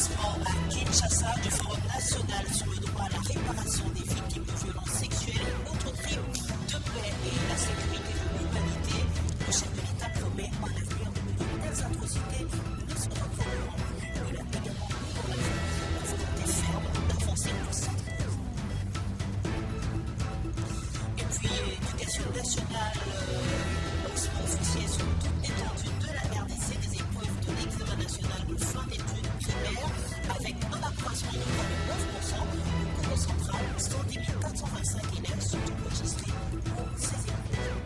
lancement à Kinshasa du Forum national sur le droit à la réparation des victimes de violences sexuelles et autres crimes de paix et la sécurité de l'humanité. Le chef de l'État promet un avenir où de telles atrocités ne se reproduiront plus. Il a également mis en avant la volonté ferme d'avancer pour cette cause. Et puis, l'éducation nationale, lancement officiel sur toute l'étendue de la RDC des épreuves de l'examen national de fin d'études primaires avec un accroissement de près de 9%. Au Congo central, 110 425 élèves sont enregistrés pour ces épreuves.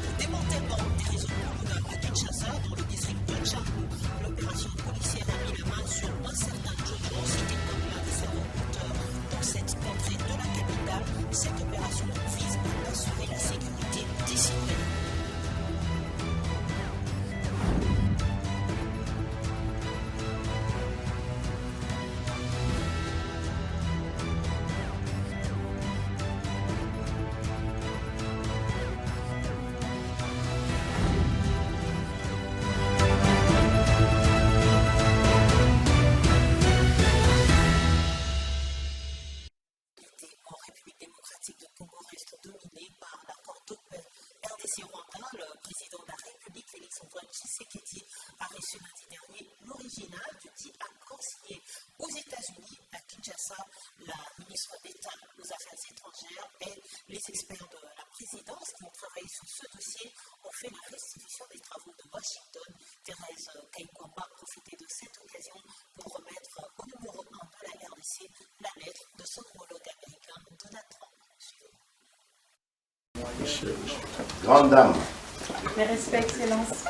Le démantèlement des réseaux communaux à Kinshasa, dans le district de Tchamou, l'opération policière a mis la main sur un certain Jojo, cité comme l'un des cerveaux moteurs dans cette contrée de la capitale. Cette opération vise à assurer la sécurité d'ici peu. En République démocratique du Congo reste dominé par l'accord de paix RDC-Rwanda. Le président de la République, Félix-Antoine Tshisekedi, a reçu lundi dernier l'original du dit accord signé aux États-Unis à Kinshasa. La ministre d'État aux Affaires étrangères et les experts de la présidence qui ont travaillé sur ce dossier ont fait la restitution des travaux de Washington. Thérèse Kayikwamba a profité de cette occasion pour remettre au numéro 1 de la RDC la lettre de son homologue américain, Donald Trump. Grande dame. Mes respects, Excellence.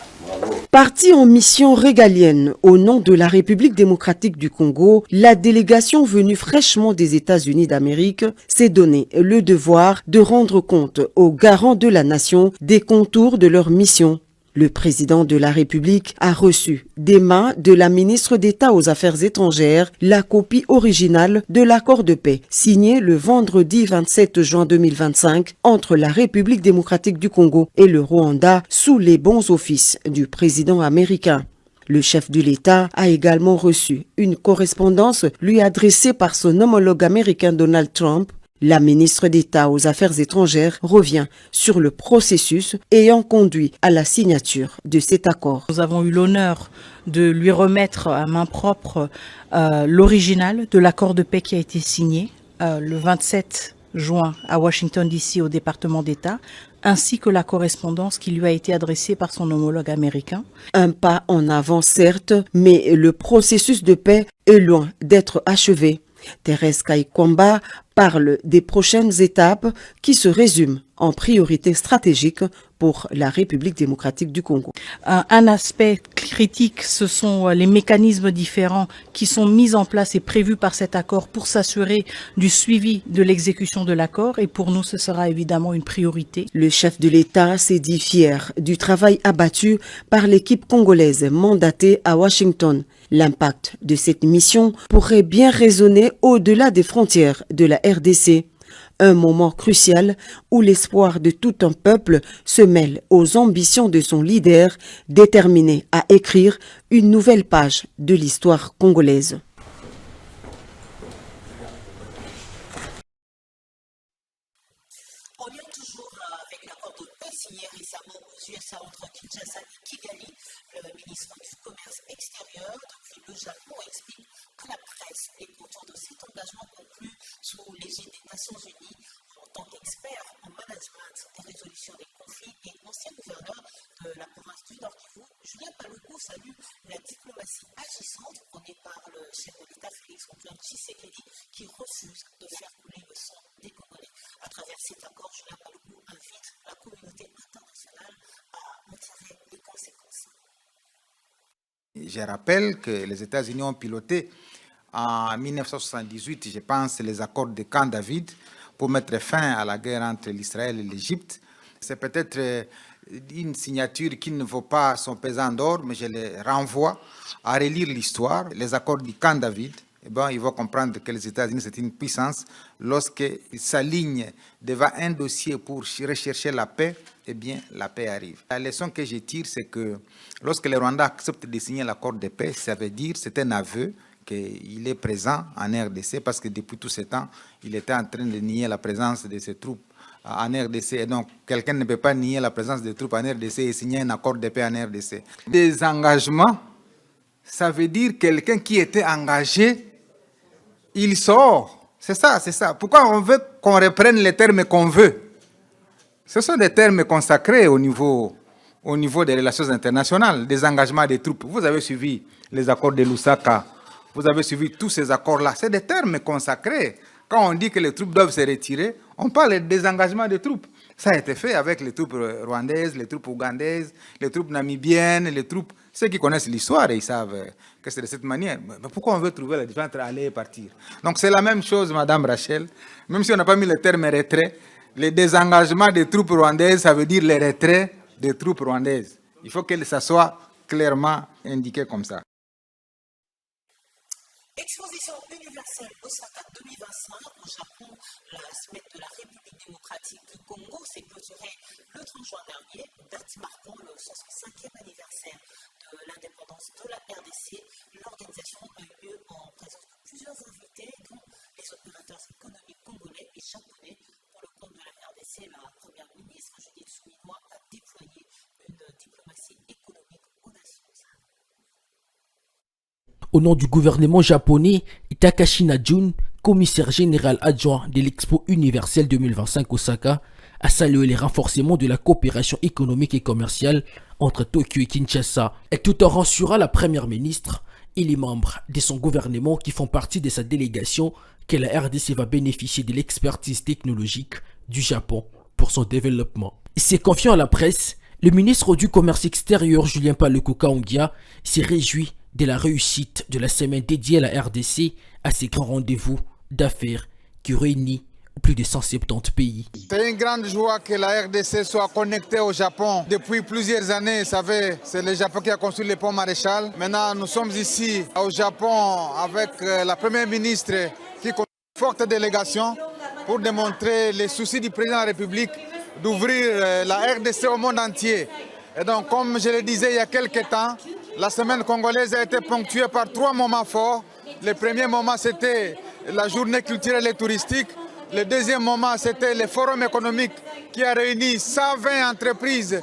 Partie en mission régalienne au nom de la République démocratique du Congo, la délégation venue fraîchement des États-Unis d'Amérique s'est donné le devoir de rendre compte aux garants de la nation des contours de leur mission. Le président de la République a reçu des mains de la ministre d'État aux Affaires étrangères la copie originale de l'accord de paix signé le vendredi 27 juin 2025 entre la République démocratique du Congo et le Rwanda sous les bons offices du président américain. Le chef de l'État a également reçu une correspondance lui adressée par son homologue américain Donald Trump. La ministre d'État aux Affaires étrangères revient sur le processus ayant conduit à la signature de cet accord. Nous avons eu l'honneur de lui remettre à main propre l'original de l'accord de paix qui a été signé le 27 juin à Washington DC au département d'État, ainsi que la correspondance qui lui a été adressée par son homologue américain. Un pas en avant certes, mais le processus de paix est loin d'être achevé. Thérèse Kayikwamba parle des prochaines étapes qui se résument en priorité stratégique pour la République démocratique du Congo. Un aspect critique, ce sont les mécanismes différents qui sont mis en place et prévus par cet accord pour s'assurer du suivi de l'exécution de l'accord, et pour nous ce sera évidemment une priorité. Le chef de l'État s'est dit fier du travail abattu par l'équipe congolaise mandatée à Washington. L'impact de cette mission pourrait bien résonner au-delà des frontières de la RDC. Un moment crucial où l'espoir de tout un peuple se mêle aux ambitions de son leader, déterminé à écrire une nouvelle page de l'histoire congolaise. On est toujours avec l'accord de paix signé récemment aux USA entre Kinshasa et Kigali. Le ministre du Commerce extérieur, depuis le Japon, explique à la presse les contours de cet engagement conclu sous l'égide des Nations Unies. En tant qu'expert en management des résolutions des conflits et ancien gouverneur de la province du Nord Kivu, Julien Paluku salue la diplomatie agissante prônée par le chef de l'État Félix-Antoine Tshisekedi qui refuse de faire couler le sang des Congolais. À travers cet accord, Julien Paluku invite la communauté internationale à en tirer les conséquences. Je rappelle que les États-Unis ont piloté en 1978, je pense, les accords de Camp David pour mettre fin à la guerre entre l'Israël et l'Égypte. C'est peut-être une signature qui ne vaut pas son pesant d'or, mais je les renvoie à relire l'histoire. Les accords du Camp David eh ben, ils vont comprendre que les États-Unis, c'est une puissance. Lorsqu'ils s'alignent devant un dossier pour rechercher la paix, eh bien, la paix arrive. La leçon que je tire, c'est que lorsque le Rwanda accepte de signer l'accord de paix, ça veut dire, c'est un aveu qu'il est présent en RDC, parce que depuis tout ce temps, il était en train de nier la présence de ses troupes en RDC. Et donc, quelqu'un ne peut pas nier la présence des troupes en RDC et signer un accord de paix en RDC. Des engagements, ça veut dire quelqu'un qui était engagé, il sort. C'est ça, c'est ça. Pourquoi on veut qu'on reprenne les termes qu'on veut? Ce sont des termes consacrés au niveau des relations internationales, des engagements des troupes. Vous avez suivi les accords de Lusaka, vous avez suivi tous ces accords-là. C'est des termes consacrés. Quand on dit que les troupes doivent se retirer, on parle des engagements des troupes. Ça a été fait avec les troupes rwandaises, les troupes ougandaises, les troupes namibiennes, les troupes... Ceux qui connaissent l'histoire, ils savent que c'est de cette manière. Mais pourquoi on veut trouver la différence entre aller et partir? Donc c'est la même chose, Madame Rachel. Même si on n'a pas mis le terme retrait, les désengagements des troupes rwandaises, ça veut dire le retrait des troupes rwandaises. Il faut que ça soit clairement indiqué comme ça. Exposition universelle Osaka 2025 au Japon, la semaine de la République démocratique du Congo s'est clôturée le 30 juin dernier, date marquant le 65e anniversaire de l'indépendance de la RDC. L'organisation a eu lieu en présence de plusieurs invités, dont les opérateurs économiques congolais et japonais. Pour le compte de la RDC, la première ministre Judith Suminwa a déployé une diplomatie économique audacieuse. Au nom du gouvernement japonais, Takashi Najun, commissaire général adjoint de l'Expo universelle 2025 Osaka, a salué les renforcements de la coopération économique et commerciale entre Tokyo et Kinshasa, et tout en rassurant la première ministre et les membres de son gouvernement qui font partie de sa délégation que la RDC va bénéficier de l'expertise technologique du Japon pour son développement. Se confiant à la presse, le ministre du Commerce extérieur Julien Paluku Kahongya s'est réjoui de la réussite de la semaine dédiée à la RDC à ces grands rendez-vous d'affaires qui réunit plus de 170 pays. C'est une grande joie que la RDC soit connectée au Japon. Depuis plusieurs années, vous savez, c'est le Japon qui a construit le pont Maréchal. Maintenant, nous sommes ici au Japon avec la première ministre qui conduit une forte délégation pour démontrer les soucis du président de la République d'ouvrir la RDC au monde entier. Et donc, comme je le disais il y a quelques temps, la semaine congolaise a été ponctuée par 3 moments forts. Le premier moment, c'était la journée culturelle et touristique. Le deuxième moment, c'était le forum économique qui a réuni 120 entreprises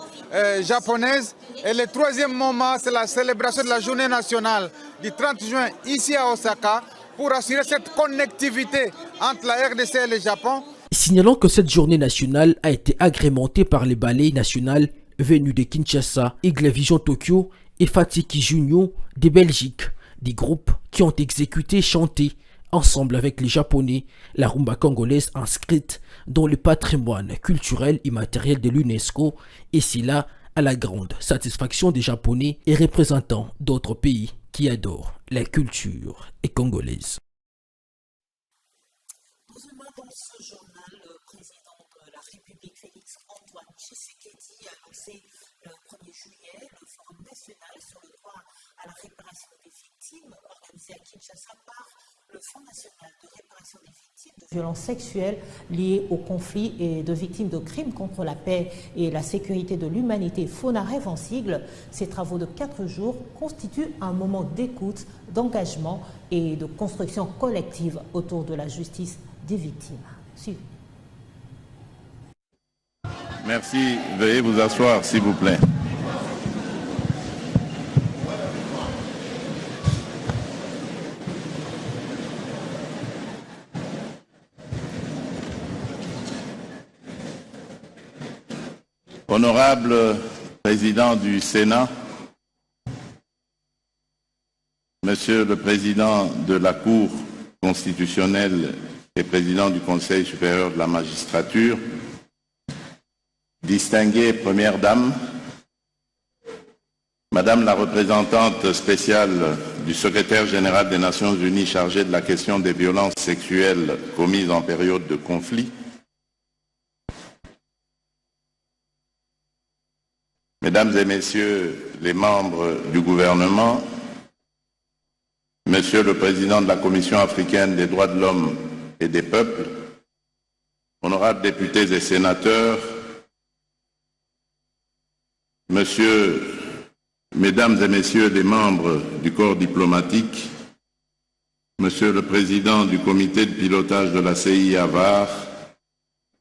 japonaises. Et le troisième moment, c'est la célébration de la journée nationale du 30 juin ici à Osaka pour assurer cette connectivité entre la RDC et le Japon. Signalons que cette journée nationale a été agrémentée par les ballets nationales venus de Kinshasa, Eagle Vision Tokyo et Fatiki Junyo de Belgique, des groupes qui ont exécuté et chanté ensemble avec les Japonais la rumba congolaise inscrite dans le patrimoine culturel immatériel de l'UNESCO, et c'est là à la grande satisfaction des Japonais et représentants d'autres pays qui adorent la culture congolaise. Dans ce journal, le président de la République, Félix Antoine Tshisekedi, a lancé le 1er juillet le Forum national sur le droit à la réparation des victimes, organisé à Kinshasa par le Fonds national de réparation des victimes de violences sexuelles liées au conflit et de victimes de crimes contre la paix et la sécurité de l'humanité, FONAREV en sigle. Ces travaux de 4 jours constituent un moment d'écoute, d'engagement et de construction collective autour de la justice des victimes. Suivez. Merci. Veuillez vous asseoir, s'il vous plaît. Honorable Président du Sénat, Monsieur le Président de la Cour constitutionnelle et Président du Conseil supérieur de la magistrature, distinguée Première Dame, Madame la représentante spéciale du Secrétaire général des Nations Unies chargée de la question des violences sexuelles commises en période de conflit, Mesdames et Messieurs les membres du gouvernement, Monsieur le Président de la Commission africaine des droits de l'homme et des peuples, honorables députés et sénateurs, Mesdames et Messieurs les membres du corps diplomatique, Monsieur le Président du comité de pilotage de la CIA VAR,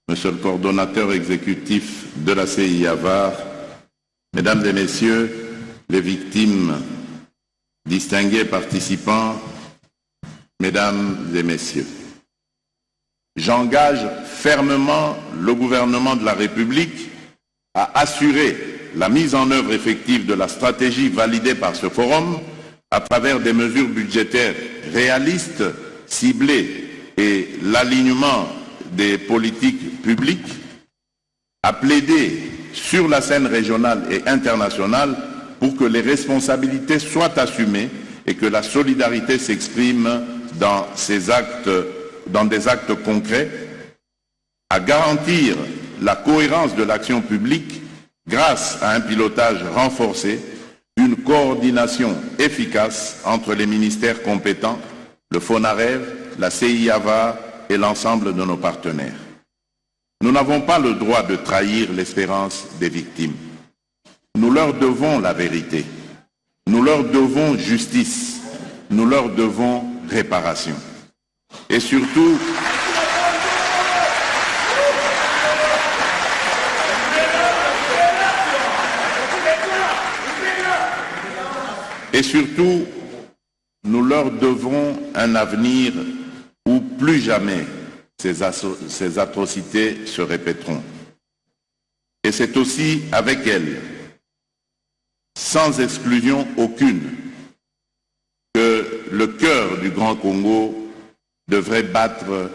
Monsieur le coordonnateur exécutif de la CIA VAR, Mesdames et Messieurs les victimes, distingués participants, Mesdames et Messieurs, j'engage fermement le gouvernement de la République à assurer la mise en œuvre effective de la stratégie validée par ce forum à travers des mesures budgétaires réalistes, ciblées et l'alignement des politiques publiques, à plaider sur la scène régionale et internationale pour que les responsabilités soient assumées et que la solidarité s'exprime dans des actes concrets, à garantir la cohérence de l'action publique grâce à un pilotage renforcé, une coordination efficace entre les ministères compétents, le FONAREV, la CIA-VAR et l'ensemble de nos partenaires. Nous n'avons pas le droit de trahir l'espérance des victimes. Nous leur devons la vérité. Nous leur devons justice. Nous leur devons réparation. Et surtout, nous leur devons un avenir où plus jamais ces atrocités se répéteront. Et c'est aussi avec elles, sans exclusion aucune, que le cœur du Grand Congo devrait battre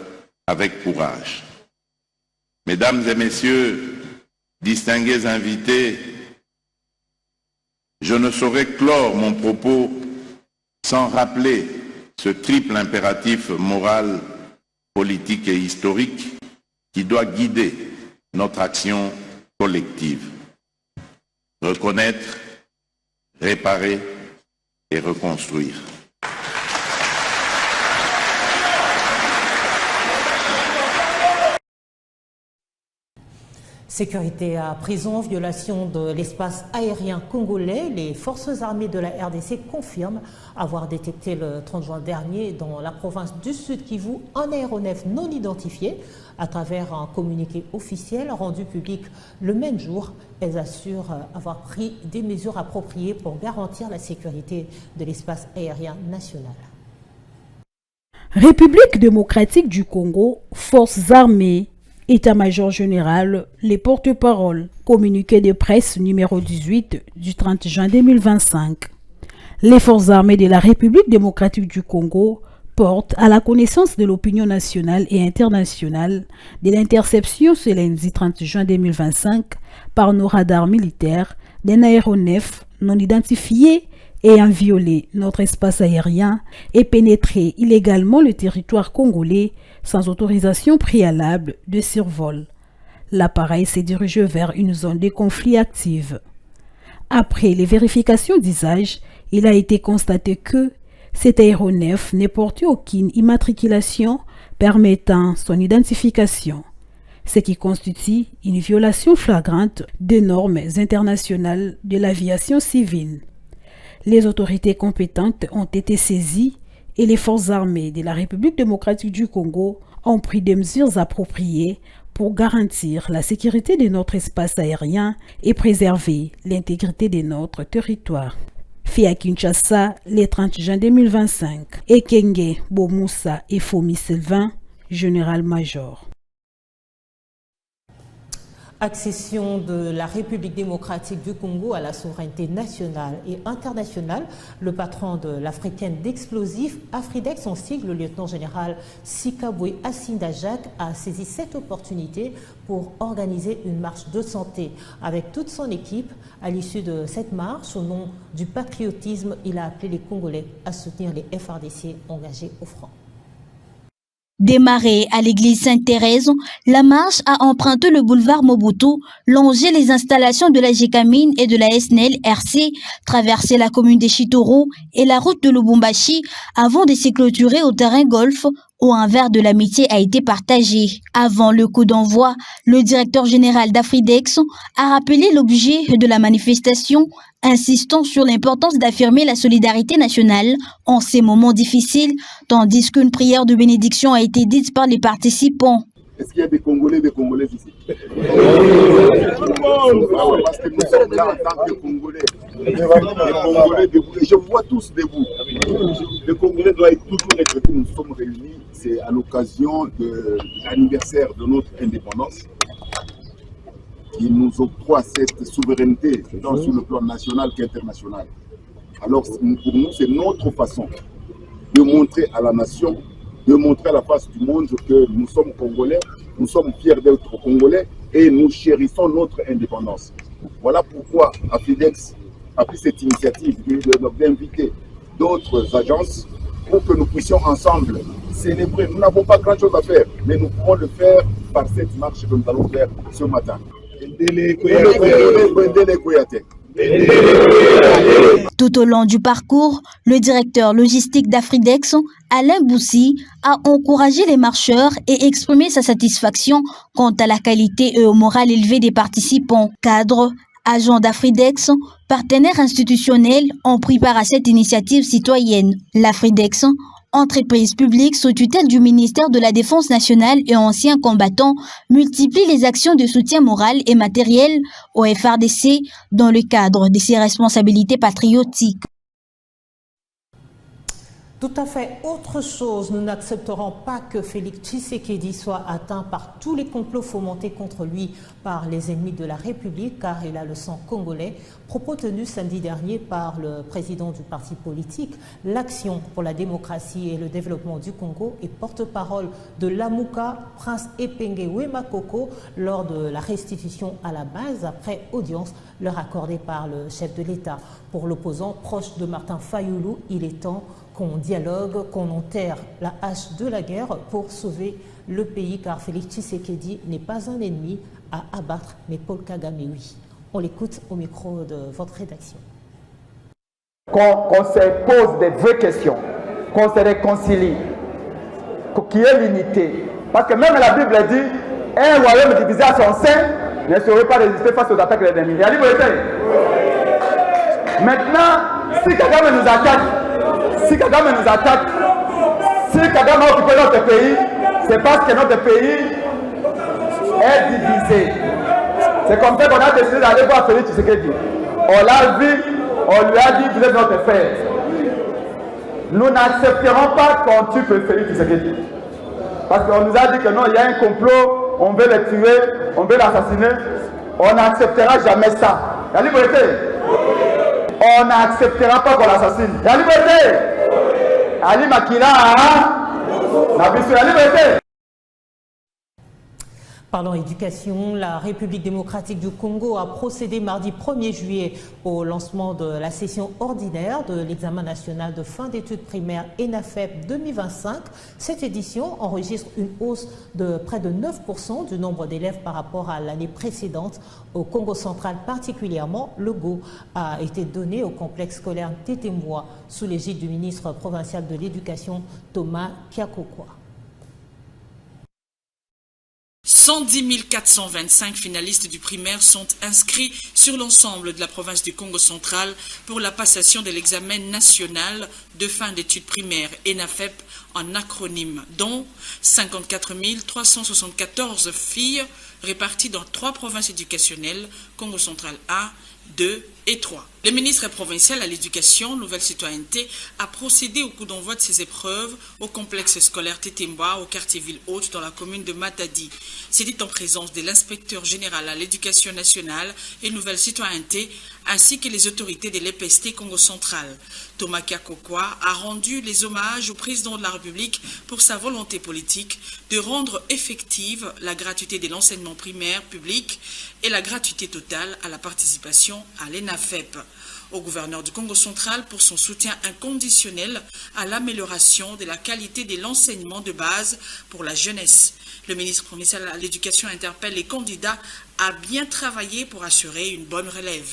avec courage. Mesdames et Messieurs, distingués invités, je ne saurais clore mon propos sans rappeler ce triple impératif moral, politique et historique qui doit guider notre action collective. Reconnaître, réparer et reconstruire. Sécurité à prison, violation de l'espace aérien congolais. Les forces armées de la RDC confirment avoir détecté le 30 juin dernier dans la province du Sud Kivu un aéronef non identifié. À travers un communiqué officiel rendu public le même jour, elles assurent avoir pris des mesures appropriées pour garantir la sécurité de l'espace aérien national. République démocratique du Congo, forces armées, État-major général, les porte-paroles, communiqué de presse numéro 18 du 30 juin 2025. Les forces armées de la République démocratique du Congo portent à la connaissance de l'opinion nationale et internationale de l'interception ce lundi 30 juin 2025 par nos radars militaires d'un aéronef non identifié ayant violé notre espace aérien et pénétré illégalement le territoire congolais sans autorisation préalable de survol. L'appareil s'est dirigé vers une zone de conflit active. Après les vérifications d'usage, il a été constaté que cet aéronef ne portait aucune immatriculation permettant son identification, ce qui constitue une violation flagrante des normes internationales de l'aviation civile. Les autorités compétentes ont été saisies et les forces armées de la République démocratique du Congo ont pris des mesures appropriées pour garantir la sécurité de notre espace aérien et préserver l'intégrité de notre territoire. Fait à Kinshasa, le 30 juin 2025, Ekenge Bomoussa et Fomi Sylvain, général-major. Accession de la République démocratique du Congo à la souveraineté nationale et internationale, le patron de l'africaine d'explosifs, Afridex, son sigle, le lieutenant-général Sikabwe Assindajak, a saisi cette opportunité pour organiser une marche de santé avec toute son équipe. À l'issue de cette marche, au nom du patriotisme, il a appelé les Congolais à soutenir les FARDC engagés au front. Démarrée à l'église Sainte-Thérèse, la marche a emprunté le boulevard Mobutu, longé les installations de la GECAMINE et de la SNEL RC, traversé la commune de Chitoro et la route de Lubumbashi avant de se clôturer au terrain golf où un verre de l'amitié a été partagé. Avant le coup d'envoi, le directeur général d'Afridex a rappelé l'objet de la manifestation, insistant sur l'importance d'affirmer la solidarité nationale en ces moments difficiles, tandis qu'une prière de bénédiction a été dite par les participants. Est-ce qu'il y a des Congolais ici? Parce que nous sommes là en tant que Congolais. Les Congolais debout. Et je vois tous debout. Les Congolais doivent toujours être debout. Nous sommes réunis. C'est à l'occasion de l'anniversaire de notre indépendance qui nous octroie cette souveraineté tant sur le plan national qu'international. Alors pour nous, c'est notre façon de montrer à la nation, de montrer à la face du monde que nous sommes Congolais, nous sommes fiers d'être Congolais et nous chérissons notre indépendance. Voilà pourquoi Afridex a pris cette initiative d'inviter d'autres agences pour que nous puissions ensemble célébrer. Nous n'avons pas grand chose à faire, mais nous pouvons le faire par cette marche que nous allons faire ce matin. Tout au long du parcours, le directeur logistique d'Afridex, Alain Boussi, a encouragé les marcheurs et exprimé sa satisfaction quant à la qualité et au moral élevé des participants. Cadres, agents d'Afridex, partenaires institutionnels ont pris part à cette initiative citoyenne. L'Afridex, entreprise publique sous tutelle du ministère de la Défense nationale et anciens combattants, multiplie les actions de soutien moral et matériel au FARDC dans le cadre de ses responsabilités patriotiques. Tout à fait autre chose, nous n'accepterons pas que Félix Tshisekedi soit atteint par tous les complots fomentés contre lui par les ennemis de la République, car il a le sang congolais. Propos tenus samedi dernier par le président du parti politique, l'Action pour la démocratie et le développement du Congo et porte-parole de l'Amouka, Prince Epenge Wemakoko, lors de la restitution à la base après audience leur accordée par le chef de l'État. Pour l'opposant proche de Martin Fayoulou, il est temps qu'on dialogue, qu'on enterre la hache de la guerre pour sauver le pays, car Félix Tshisekedi n'est pas un ennemi à abattre, mais Paul Kagame, oui. On l'écoute au micro de votre rédaction. Qu'on se pose des vraies questions, qu'on se réconcilie, qu'il y ait l'unité. Parce que même la Bible dit, un royaume divisé à son sein ne saurait pas résister face aux attaques de l'ennemi. Il y a liberté. Maintenant, si Kagame nous attaque, si Kagame a occupé notre pays, c'est parce que notre pays est divisé. C'est comme ça qu'on a décidé d'aller voir Félix Tshisekedi. On l'a vu, on lui a dit, vous êtes notre frère. Nous n'accepterons pas qu'on tue Félix Tshisekedi. Parce qu'on nous a dit que non, il y a un complot, on veut le tuer, on veut l'assassiner. On n'acceptera jamais ça. La liberté. On n'acceptera pas qu'on l'assassine. La liberté. Ali Makila, la liberté. Parlons éducation, la République démocratique du Congo a procédé mardi 1er juillet au lancement de la session ordinaire de l'examen national de fin d'études primaires ENAFEP 2025. Cette édition enregistre une hausse de près de 9% du nombre d'élèves par rapport à l'année précédente. Au Congo central particulièrement, le go a été donné au complexe scolaire Tétémois sous l'égide du ministre provincial de l'Éducation Thomas Kiakokwa. 110 425 finalistes du primaire sont inscrits sur l'ensemble de la province du Congo central pour la passation de l'examen national de fin d'études primaires ENAFEP en acronyme, dont 54 374 filles réparties dans 3 provinces éducationnelles, Congo central A, 2 et 3. Le ministre provincial à l'éducation, nouvelle citoyenneté, a procédé au coup d'envoi de ces épreuves au complexe scolaire Tétémba, au quartier Ville-Haute, dans la commune de Matadi. C'était en présence de l'inspecteur général à l'éducation nationale et nouvelle citoyenneté, ainsi que les autorités de l'EPST Congo central. Thomas Kiakokwa a rendu les hommages au président de la République pour sa volonté politique de rendre effective la gratuité de l'enseignement primaire public et la gratuité totale à la participation à l'ENAFEP. au gouverneur du Congo central pour son soutien inconditionnel à l'amélioration de la qualité de l'enseignement de base pour la jeunesse. Le ministre provincial à l'éducation interpelle les candidats à bien travailler pour assurer une bonne relève.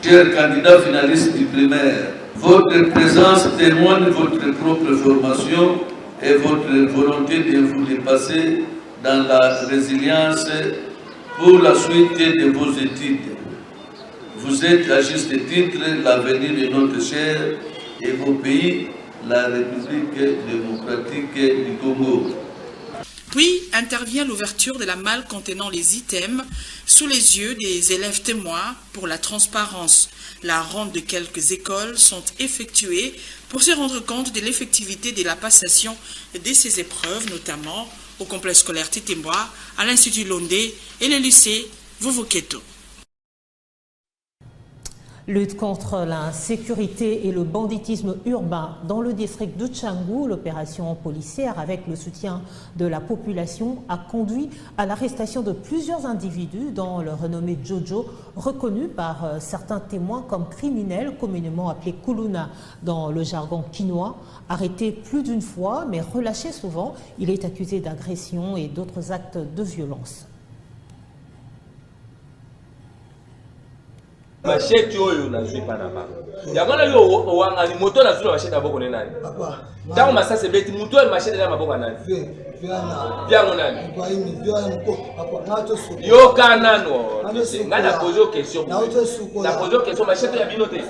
Chers candidats finalistes du primaire, votre présence témoigne de votre propre formation et votre volonté de vous dépasser dans la résilience pour la suite de vos études. Vous êtes à juste titre l'avenir de notre cher et vos pays, la République démocratique du Congo. Puis intervient l'ouverture de la malle contenant les items sous les yeux des élèves témoins pour la transparence. La ronde de quelques écoles sont effectuées pour se rendre compte de l'effectivité de la passation de ces épreuves, notamment au complexe scolaire Titimboa, à l'Institut Londé et le lycée Vovoketo. Lutte contre l'insécurité et le banditisme urbain dans le district de Tchangou, l'opération policière avec le soutien de la population a conduit à l'arrestation de plusieurs individus dont le renommé Jojo, reconnu par certains témoins comme criminel, communément appelé Kuluna dans le jargon quinois. Arrêté plus d'une fois mais relâché souvent, il est accusé d'agression et d'autres actes de violence. Machete oyo nazwi pa na ba. Yango na yo wanga ni moto nazwi machete aboko ne nani? Papa. Tango masase beti moto oyo machete na maboko nani? Viango nani? Yo kanano. Ngana pozo question. Na pozo question machete ya binote.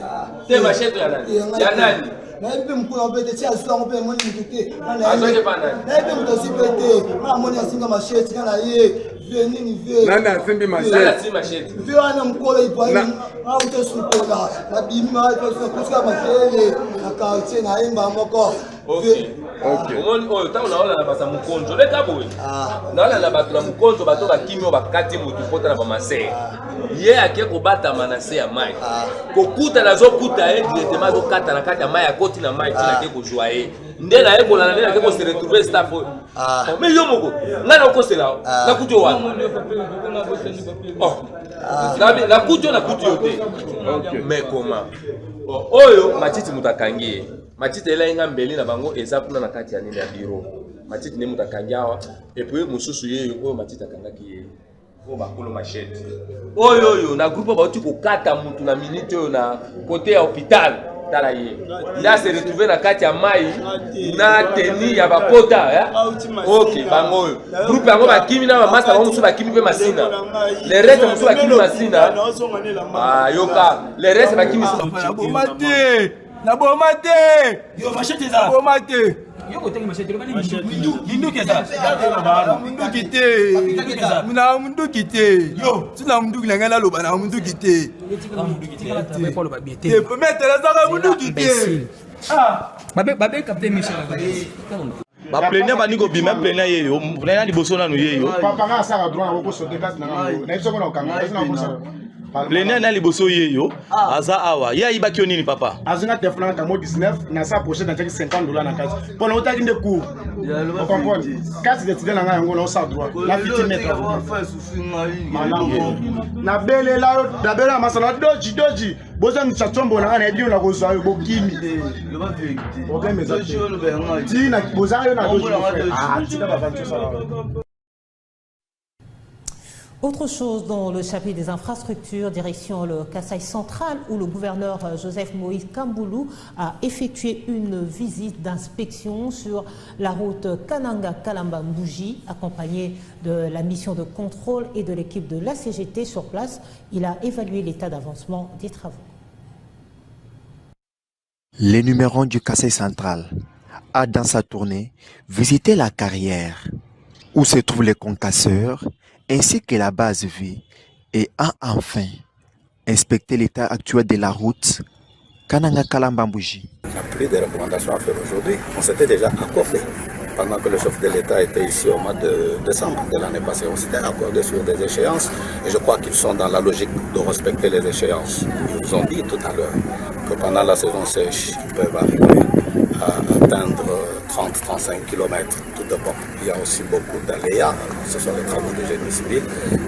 Te machete ya nani? Ya nani? Na ipe mkuu mbete tia azwa ngope moni mtuke. Azoke pa nani? Na ipe mtosi bete. Ma moni asinga machete kana ye. Nana simbi machete. Nana simbi machete. Viana mkola Ibrahim. Auto sukola. Na bima auto kuska machele. Na kache na imba moko. Okay. Okay. Omoni oyo tango na ola na basa mukonzo leka boye. Na ola na bato na mukonzo bato ba kimio bakati mutu pota na ba masé. Ye ake ko bata manase ya mai. Kokuta na zo kuta directement zo kata na kata mai akoti na mai tina ke ko joie. Ndela eko na ndela ke ko se retrouver staff. Mais yo moko ngana ko se la. Na kuto wa. Oh. Na kuto yote. Okay. Mais comment? Oyo matiti mutakangi. Matiti ela inga mbeli na bango eza kuna na kati ya nini ya biro. Matiti ne mutakangiawa et puis mususu yeyo oyo matiti akangaki ye. O bakolo machete. Oyo na groupe ba ko kata mutu na minute oyo na côté ya hôpital tala ye. Là se retrouver na kati ya mai na teni ya bakota OK bango oyo. Groupe yango bakimi na masa bango musu bakimi pe masina. Les restes musu bakimi masina. Ah yoka, les restes bakimi na bomate yo machete za bomate yo kotenga machete lo bani mindu keza mindu kite muna mindu kite yo tuna mindu kilanga la loba na mindu kite mais pas le babiete te mettre la zaka mindu kite ah babe capitaine Michel ba plenia ba niko bima plenia yeyo plenia liboso na no yeyo papa nga saka droit na ko sote kat na ngo na iso ko na kanga na ko Plenia na liboso yeyo aza awa ya ibaki onini papa azinga telefona ka mo 19 na sa prochaine na $50 na kati pour na otaki nde cours on comprend kasi de tidela nga yango na sa droit la fiti mettre na bele la da bele masala doji boza ni chatombo na na edio na ko zo bo kimi le ba vérité problème est ça ti na boza yo na doji ah ti ka ba vantu ça. Autre chose dans le chapitre des infrastructures, direction le Kasaï central, où le gouverneur Joseph Moïse Kamboulou a effectué une visite d'inspection sur la route Kananga-Kalamba-Mbouji, accompagné de la mission de contrôle et de l'équipe de la CGT sur place. Il a évalué l'état d'avancement des travaux. L'énumérant du Kasaï central a, dans sa tournée, visité la carrière où se trouvent les concasseurs, ainsi que la base vie, et a enfin inspecté l'état actuel de la route Kananga-Kalamba-Mbouji. On a pris des recommandations à faire aujourd'hui. On s'était déjà accordé. Pendant que le chef de l'État était ici au mois de décembre de l'année passée, on s'était accordé sur des échéances. Et je crois qu'ils sont dans la logique de respecter les échéances. Ils nous ont dit tout à l'heure que pendant la saison sèche, ils peuvent arriver à atteindre 30-35 km tout de bon. Il y a aussi beaucoup d'aléas, ce sont les travaux de génie civil,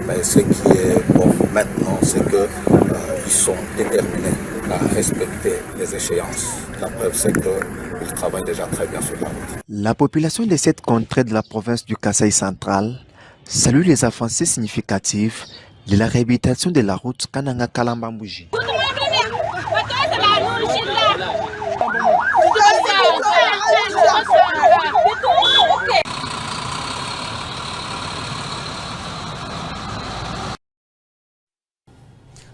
mais ce qui est bon maintenant, c'est qu'ils sont déterminés à respecter les échéances. La preuve, c'est qu'ils travaillent déjà très bien sur la route. La population de cette contrée de la province du Kasaï central salue les avancées significatives de la réhabilitation de la route Kananga-Kalambambouji.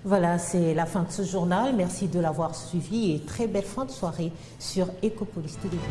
Voilà, c'est la fin de ce journal. Merci de l'avoir suivi et très belle fin de soirée sur Ecopolis Télévision.